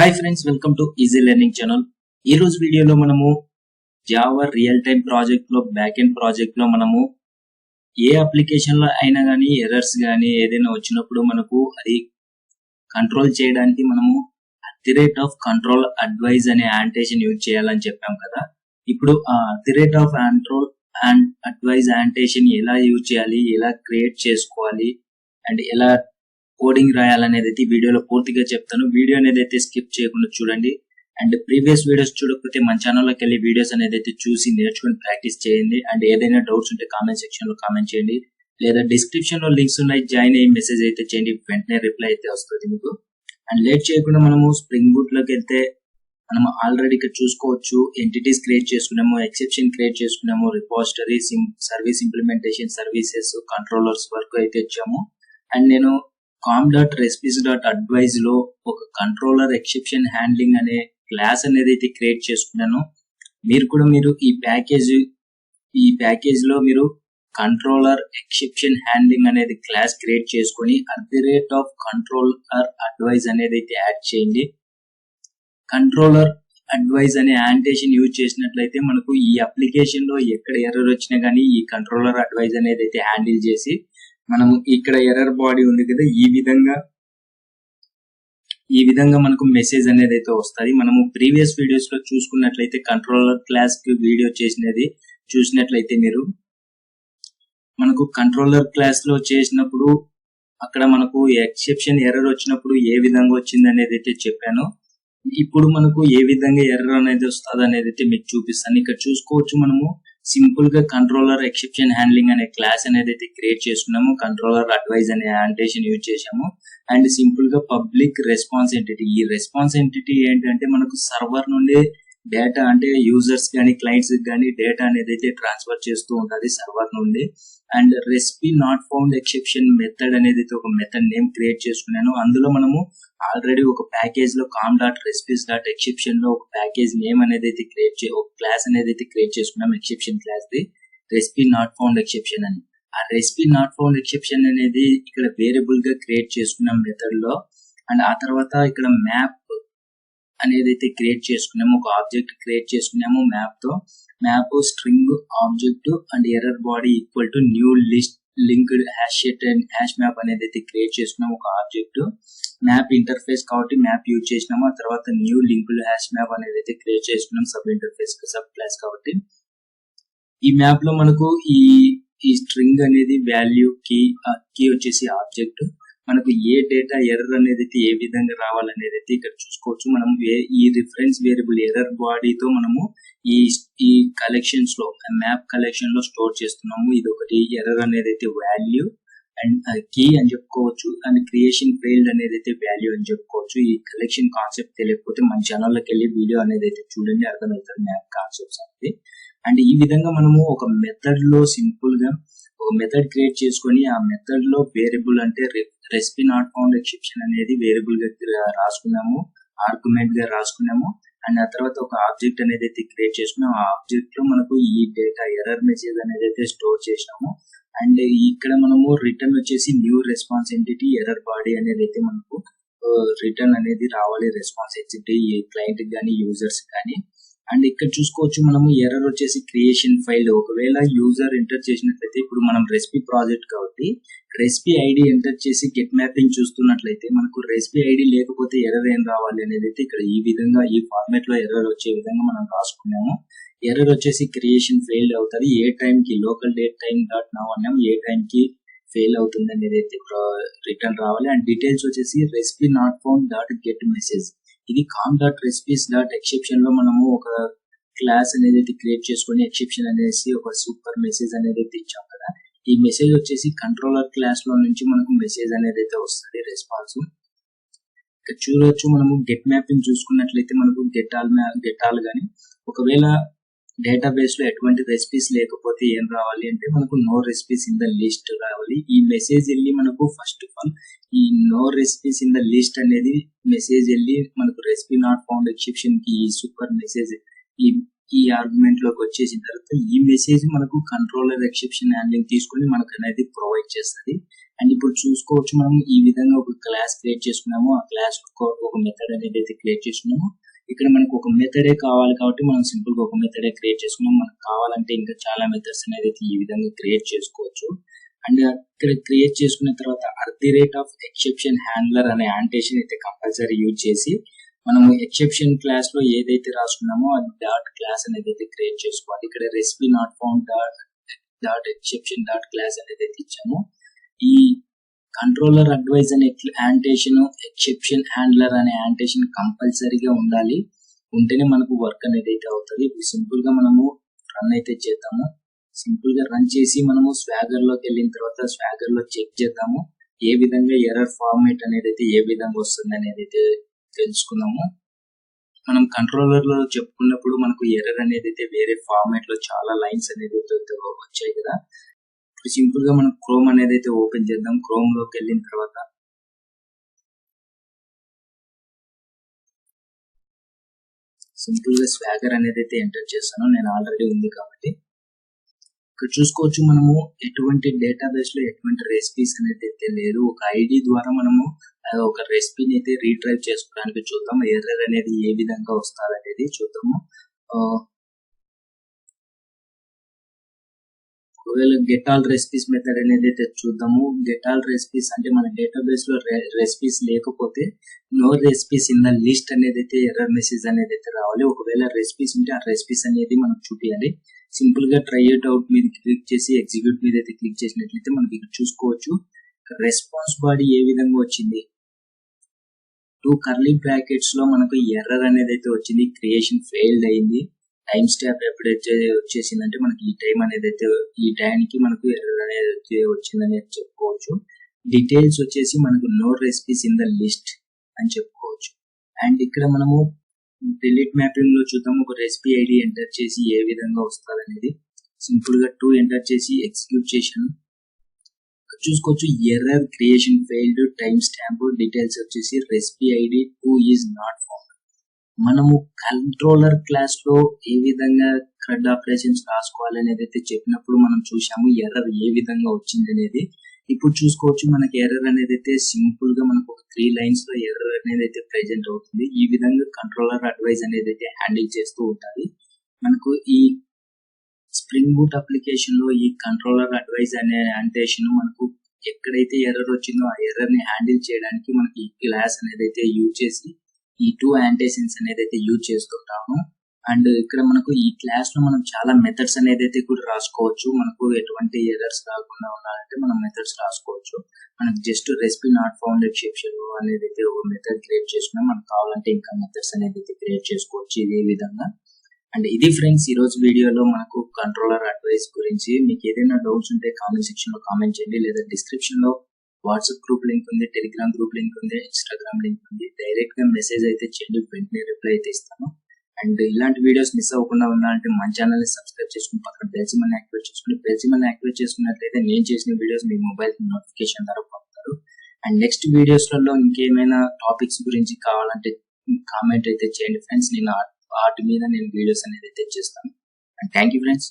Hi friends, welcome to easy learning channel. ఈ రోజు వీడియోలో మనము జావా రియల్ టైం ప్రాజెక్ట్ లో బ్యాక్ ఎండ్ ప్రాజెక్ట్ లో మనము ఏ అప్లికేషన్ లో అయినా కానీ ఎర్రర్స్ కానీ ఏదైనా వచ్చినప్పుడు మనకు అది కంట్రోల్ చేయడానికి మనము @కంట్రోల్ అడ్వైజ్ అనే యాంటేషన్ యూజ్ చేయాలని చెప్పాం కదా. ఇప్పుడు ఆ @కంట్రోల్ అండ్ అడ్వైజ్ యాంటేషన్ ఎలా యూజ్ చేయాలి, ఎలా క్రియేట్ చేసుకోవాలి అండ్ ఎలా కోడింగ్ రాయాలనేది అయితే వీడియోలో పూర్తిగా చెప్తాను. వీడియో అనేది అయితే స్కిప్ చేయకుండా చూడండి. అండ్ ప్రీవియస్ వీడియోస్ చూడకపోతే మన ఛానల్లోకి వెళ్ళి వీడియోస్ అనేది అయితే చూసి నేర్చుకుని ప్రాక్టీస్ చేయండి. అండ్ ఏదైనా డౌట్స్ ఉంటే కామెంట్ సెక్షన్ లో కామెంట్ చేయండి, లేదా డిస్క్రిప్షన్ లో లింక్స్ ఉన్నాయి, జాయిన్ అయ్యి మెసేజ్ అయితే చేయండి, వెంటనే రిప్లై అయితే వస్తుంది మీకు. అండ్ లేట్ చేయకుండా మనము స్ప్రింగ్ బూట్ లోకి వెళ్తే మనం ఆల్రెడీ ఇక్కడ చూసుకోవచ్చు, ఎంటిటీస్ క్రియేట్ చేసుకున్నాము, ఎక్సెప్షన్ క్రియేట్ చేసుకున్నాము, repository, service implementation, services, controllers వరకు అయితే వచ్చాము. అండ్ నేను com.recipes.advise లో ఒక కంట్రోలర్ ఎక్సెప్షన్ హ్యాండ్లింగ్ అనే క్లాస్ అనేది అయితే క్రియేట్ చేసుకున్నాను. మీరు ఈ ప్యాకేజ్ లో మీరు కంట్రోలర్ ఎక్సెప్షన్ హ్యాండ్లింగ్ అనేది క్లాస్ క్రియేట్ చేసుకొని @కంట్రోలర్ అడ్వైజ్ అనేది అయితే యాడ్ చేయండి. కంట్రోలర్ అడ్వైజ్ అనే యాంటేషన్ యూజ్ చేసినట్లయితే మనకు ఈ అప్లికేషన్ లో ఎక్కడ ఎర్రర్ వచ్చినా కానీ ఈ కంట్రోలర్ అడ్వైజ్ అనేది అయితే హ్యాండిల్ చేసి మనము ఇక్కడ ఎర్రర్ బాడీ ఉంది కదా, ఈ విధంగా మనకు మెసేజ్ అనేది అయితే వస్తుంది. మనము ప్రీవియస్ వీడియోస్ లో చూసుకున్నట్లయితే కంట్రోలర్ క్లాస్ కి వీడియో చూసినట్లయితే మీరు మనకు కంట్రోలర్ క్లాస్ లో చేసినప్పుడు అక్కడ మనకు ఎక్సెప్షన్ ఎర్రర్ వచ్చినప్పుడు ఏ విధంగా వచ్చింది అనేది అయితే చెప్పాను. ఇప్పుడు మనకు ఏ విధంగా ఎర్రర్ అనేది వస్తుంది అనేది అయితే మీకు చూపిస్తాను. ఇక్కడ చూసుకోవచ్చు, మనము సింపుల్ గా కంట్రోలర్ ఎక్సెప్షన్ హ్యాండ్లింగ్ అనే క్లాస్ అనేది అయితే క్రియేట్ చేసుకున్నాము, కంట్రోలర్ అడ్వైజ్ అనే యాంటేషన్ యూజ్ చేసాము. అండ్ సింపుల్ గా పబ్లిక్ రెస్పాన్స్ ఎంటిటీ, ఈ రెస్పాన్స్ ఎంటిటీ ఏంటంటే మనకు సర్వర్ నుండి డేటా అంటే యూజర్స్ కానీ క్లయింట్స్ కానీ డేటా అనేది అయితే ట్రాన్స్ఫర్ చేస్తూ ఉంటుంది సర్వర్ నుండి. And recipe not found exception method అనేది అయితే ఒక మెథడ్ నేమ్ క్రియేట్ చేసుకున్నాను. అందులో మనము ఆల్రెడీ ఒక ప్యాకేజ్ లో com.recipes.exception లో ఒక ప్యాకేజ్ నేమ్ అనేది అయితే ఒక క్లాస్ అనేది అయితే క్రియేట్ చేసుకున్నాం, exception class the recipe not found exception అని. ఆ రెసిపీ నాట్ ఫౌండ్ ఎక్సెప్షన్ అనేది ఇక్కడ వేరియబుల్ గా క్రియేట్ చేసుకున్నాం మెథడ్ లో. అండ్ ఆ తర్వాత ఇక్కడ మ్యాప్ అనేది అయితే క్రియేట్ చేసుకున్నాము, ఒక ఆబ్జెక్ట్ క్రియేట్ చేసుకున్నాము map string object and error body equal to new list linked hash set and hash map అనేది అయితే క్రియేట్ చేసుకున్నాము. ఒక ఆబ్జెక్ట్ మ్యాప్ ఇంటర్ఫేస్ కాబట్టి మ్యాప్ యూజ్ చేసినాము. ఆ తర్వాత న్యూ లింక్డ్ హ్యాష్ మ్యాప్ అనేది అయితే క్రియేట్ చేసుకున్నాం, సబ్ ఇంటర్ఫేస్ సబ్ క్లాస్ కాబట్టి. ఈ మ్యాప్ లో మనకు ఈ స్ట్రింగ్ అనేది వాల్యూ కీ వచ్చేసి ఆబ్జెక్ట్, మనకు ఏ డేటా ఎర్రర్ అనేది అయితే ఏ విధంగా రావాలనేది అయితే ఇక్కడ చూసుకోవచ్చు. మనం ఈ రిఫరెన్స్ వేరియబుల్ ఎర్రర్ బాడీతో మనము ఈ కలెక్షన్స్ లో మ్యాప్ కలెక్షన్ లో స్టోర్ చేస్తున్నాము. ఇది ఒకటి ఎర్రర్ అనేది అయితే వాల్యూ అండ్ కీ అని చెప్పుకోవచ్చు. అండ్ క్రియేషన్ ఫెయిల్డ్ అనేది అయితే వాల్యూ అని చెప్పుకోవచ్చు. ఈ కలెక్షన్ కాన్సెప్ట్ తెలియకపోతే మన ఛానల్లోకి వెళ్ళి వీడియో అనేది అయితే చూడండి, అర్థమవుతుంది మ్యాప్ కాన్సెప్ట్స్ అనేది. అండ్ ఈ విధంగా మనము ఒక మెథడ్ లో సింపుల్ గా ఒక మెథడ్ క్రియేట్ చేసుకొని ఆ మెథడ్ లో వేరియబుల్ అంటే రెసిపీ నాట్ ఫౌండ్ ఎక్సెప్షన్ అనేది వేరియబుల్ గా రాసుకున్నాము, ఆర్గ్యుమెంట్ గా రాసుకున్నాము. అండ్ ఆ తర్వాత ఒక ఆబ్జెక్ట్ అనేది అయితే క్రియేట్ చేసుకున్నాం. ఆ ఆబ్జెక్ట్ లో మనకు ఈ డేటా ఎర్రర్ మెసేజ్ అనేది అయితే స్టోర్ చేసినాము. అండ్ ఇక్కడ మనము రిటర్న్ వచ్చేసి new response entity error body అనేది అయితే మనకు రిటర్న్ అనేది రావాలి, రెస్పాన్స్ ఎంటిటీ క్లయింట్ కానీ యూజర్స్ కానీ. అండ్ ఇక్కడ చూసుకోవచ్చు, మనము ఎర్రర్ వచ్చేసి క్రియేషన్ ఫైల్. ఒకవేళ యూజర్ ఎంటర్ చేసినట్లయితే ఇప్పుడు మనం రెసిపీ ప్రాజెక్ట్ కాబట్టి రెసిపీ ఐడి ఎంటర్ చేసి గెట్ మ్యాపింగ్ చూస్తున్నట్లయితే మనకు రెసిపీ ఐడి లేకపోతే ఎర్రర్ ఏం రావాలి అనేది అయితే ఇక్కడ ఈ విధంగా ఈ ఫార్మాట్ లో ఎర్రర్ వచ్చే విధంగా మనం రాసుకున్నాము. ఎర్రర్ వచ్చేసి క్రియేషన్ ఫెయిల్ అవుతుంది, ఏ టైం కి local date time dot now అన్నాము, ఏ టైం కి ఫెయిల్ అవుతుంది అనేది అయితే రిటర్న్ రావాలి. అండ్ డీటెయిల్స్ వచ్చేసి recipe not found dot get message, ఇది com.recipes.exception లో మనము ఒక క్లాస్ అనేది అయితే క్రియేట్ చేసుకొని ఎక్సెప్షన్ అనేసి ఒక సూపర్ మెసేజ్ అనేది అయితే ఇచ్చాం కదా. ఈ మెసేజ్ వచ్చేసి కంట్రోలర్ క్లాస్ లో నుంచి మనకు మెసేజ్ అనేది అయితే వస్తుంది రెస్పాన్స్. ఇక్కడ చూడవచ్చు, మనము గెట్ మ్యాపింగ్ చూసుకున్నట్లయితే మనకు గెట్ ఆల్ కానీ ఒకవేళ డేటాబేస్ లో ఎటువంటి రెసిపీస్ లేకపోతే ఏం రావాలి అంటే మనకు no recipes in the list రావాలి. ఈ మెసేజ్ వెళ్ళి మనకు ఫస్ట్ ఆఫ్ ఆల్ ఈ no recipes in the list అనేది మెసేజ్ వెళ్ళి మనకు రెసిపీ నాట్ ఫౌండ్ ఎక్సెప్షన్ కి ఈ సూపర్ మెసేజ్ ఈ ఆర్గ్యుమెంట్ లోకి వచ్చేసిన తర్వాత ఈ మెసేజ్ మనకు కంట్రోలర్ ఎక్సెప్షన్ హ్యాండ్లింగ్ తీసుకొని మనకు అనేది ప్రొవైడ్ చేస్తుంది. అండ్ ఇప్పుడు చూసుకోవచ్చు మనం ఈ విధంగా ఒక క్లాస్ క్రియేట్ చేసుకున్నాము. ఆ క్లాస్ ఒక మెథడ్ అనేది అయితే క్రియేట్ చేసుకున్నాము. ఇక్కడ మనకు ఒక మెథడే కావాలి కాబట్టి మనం సింపుల్ గా ఒక మెథడే క్రియేట్ చేసుకున్నాం. మనకు కావాలంటే ఇంకా చాలా మెథడ్స్ అనేది అయితే ఈ విధంగా క్రియేట్ చేసుకోవచ్చు. అండ్ ఇక్కడ క్రియేట్ చేసుకున్న తర్వాత @exception handler అనే annotation అయితే కంపల్సరీ యూజ్ చేసి మనము ఎక్సెప్షన్ క్లాస్ లో ఏదైతే రాసుకున్నామో అది డాట్ క్లాస్ అనేది అయితే క్రియేట్ చేసుకోవాలి. ఇక్కడ recipe not found dot exception dot class అనేది అయితే ఇచ్చాము. ఈ కంట్రోలర్ అడ్వైజ్ అనే annotation ఎక్సెప్షన్ హ్యాండ్లర్ అనే annotation కంపల్సరీగా ఉండాలి. ఉంటేనే మనకు వర్క్ అనేది అయితే అవుతుంది. ఇప్పుడు సింపుల్ గా మనము రన్ అయితే చేద్దాము. సింపుల్ గా రన్ చేసి మనము స్వాగర్ లోకి వెళ్ళిన తర్వాత స్వాగర్ లో చెక్ చేద్దాము ఏ విధంగా ఎర్రర్ ఫార్మేట్ అనేది అయితే ఏ విధంగా వస్తుంది అనేది అయితే తెలుసుకున్నాము. మనం కంట్రోలర్ లో చెప్పుకున్నప్పుడు మనకు ఎర్రర్ అనేది అయితే వేరే ఫార్మేట్ లో చాలా లైన్స్ అనేది వచ్చాయి కదా. ఇప్పుడు సింపుల్ గా మనం క్రోమ్ అనేది అయితే ఓపెన్ చేద్దాం. క్రోమ్ లోకి వెళ్ళిన తర్వాత సింపుల్ గా స్వాగర్ అనేది అయితే ఎంటర్ చేస్తాను. నేను ఆల్రెడీ ఉంది కాబట్టి ఇక్కడ చూసుకోవచ్చు మనము ఎటువంటి డేటాబేస్ లో ఎటువంటి రెసిపీస్ అనేది అయితే లేదు. ఒక ఐడి ద్వారా మనము ఒక రెసిపీని అయితే రీట్రైవ్ చేసుకోవడానికి చూద్దాం. ఎర్రర్ అనేది ఏ విధంగా వస్తుంది అనేది చూద్దాము. ఒకవేళ గెట్ ఆల్ రెసిపీస్ మెథడ్ అనేది అయితే చూద్దాము. గెట్ ఆల్ రెసిపీస్ అంటే మన డేటాబేస్ లో రెసిపీస్ లేకపోతే no recipes in the list అనేది అయితే ఎర్రర్ మెసేజ్ అనేది అయితే రావాలి. ఒకవేళ రెసిపీస్ ఉంటే ఆ రెసిపీస్ అనేది మనకు చూపించాలి. సింపుల్ గా ట్రై ఇట్ అవుట్ మీద క్లిక్ చేసి ఎగ్జిక్యూట్ మీద అయితే క్లిక్ చేసినట్లయితే మనకి ఇక్కడ చూసుకోవచ్చు రెస్పాన్స్ బాడీ ఏ విధంగా వచ్చింది. 2 కర్లీ బ్రాకెట్స్ లో మనకు ఎర్రర్ అనేది అయితే వచ్చింది. క్రియేషన్ ఫెయిల్డ్ అయింది. టైం స్టాంప్ ఎప్పుడైతే వచ్చేసిందంటే మనకి ఈ టైం అనేది అయితే ఈ టైంకి మనకు ఎర్రర్ అనేది వచ్చిందని చెప్పుకోవచ్చు. డీటెయిల్స్ వచ్చేసి మనకు no recipes in the list అని చెప్పుకోవచ్చు. అండ్ ఇక్కడ మనము డిలీట్ మ్యాపింగ్ లో చూద్దాం. ఒక రెసిపీ ఐడి ఎంటర్ చేసి ఏ విధంగా వస్తుంది అనేది సింపుల్ గా 2 ఎంటర్ చేసి ఎగ్జిక్యూట్ చేశాను. చూసుకోవచ్చు error creation failed time stamp details వచ్చేసి recipe ID 2 is not found. మనము కంట్రోలర్ క్లాస్ లో ఏ విధంగా CRUD ఆపరేషన్స్ రాసుకోవాలి అనేది అయితే చెప్పినప్పుడు మనం చూసాము ఎర్రర్ ఏ విధంగా వచ్చింది అనేది. ఇప్పుడు చూసుకోవచ్చు మనకి ఎర్రర్ అనేది అయితే సింపుల్ గా మనకు ఒక 3 లైన్స్ లో ఎర్రర్ అనేది అయితే ప్రెజెంట్ అవుతుంది. ఈ విధంగా కంట్రోలర్ అడ్వైజ్ అనేది అయితే హ్యాండిల్ చేస్తూ ఉంటుంది. మనకు ఈ స్ప్రింగ్ బూట్ అప్లికేషన్ లో ఈ కంట్రోలర్ అడ్వైజ్ అనే annotation మనకు ఎక్కడైతే ఎర్రర్ వచ్చిందో ఆ ఎర్రర్ ని హ్యాండిల్ చేయడానికి మనకి ఈ క్లాస్ అనేది అయితే యూజ్ చేసి ఈ 2 annotations అనేది అయితే యూజ్ చేస్తుంటాము. అండ్ ఇక్కడ మనకు ఈ క్లాస్ లో మనం చాలా మెథడ్స్ అనేది అయితే కూడా రాసుకోవచ్చు. మనకు ఎటువంటి ఎర్రర్స్ రాకుండా ఉండాలంటే మనం మెథడ్స్ రాసుకోవచ్చు. మనకు just recipe not found exception అనేది అయితే ఒక మెథడ్ క్రియేట్ చేసుకున్నాం. మనకు కావాలంటే ఇంకా మెథడ్స్ అనేది అయితే క్రియేట్ చేసుకోవచ్చు ఇదే విధంగా. అండ్ ఇది ఫ్రెండ్స్ ఈ రోజు వీడియోలో మనకు కంట్రోలర్ అడ్వైస్ గురించి. మీకు ఏదైనా డౌట్స్ ఉంటే కామెంట్ సెక్షన్ లో కామెంట్ చేయండి, లేదా డిస్క్రిప్షన్ లో వాట్సాప్ గ్రూప్ లింక్ ఉంది, టెలిగ్రామ్ గ్రూప్ లింక్ ఉంది, ఇన్స్టాగ్రామ్ లింక్ ఉంది. డైరెక్ట్ గా మెసేజ్ అయితే చేయండి, వెంటనే రిప్లై అయితే ఇస్తాను. అండ్ ఇలాంటి వీడియోస్ మిస్ అవ్వకుండా ఉండాలంటే మన ఛానల్ ని సబ్స్క్రైబ్ చేసుకుని పక్కన బెల్ సింబల్ ని యాక్టివేట్ చేసుకుని బెల్ సింబల్ ని యాక్టివేట్ చేసుకున్నట్లయితే నేను చేసిన వీడియోస్ మీ మొబైల్ నోటిఫికేషన్ ద్వారా పొందుతారు. అండ్ నెక్స్ట్ వీడియోస్ లలో ఇంకేమైనా టాపిక్స్ గురించి కావాలంటే కామెంట్ అయితే చేయండి ఫ్రెండ్స్. నేను వాటి మీద నేను వీడియోస్ అనేది అయితే చేస్తాను. And thank you friends.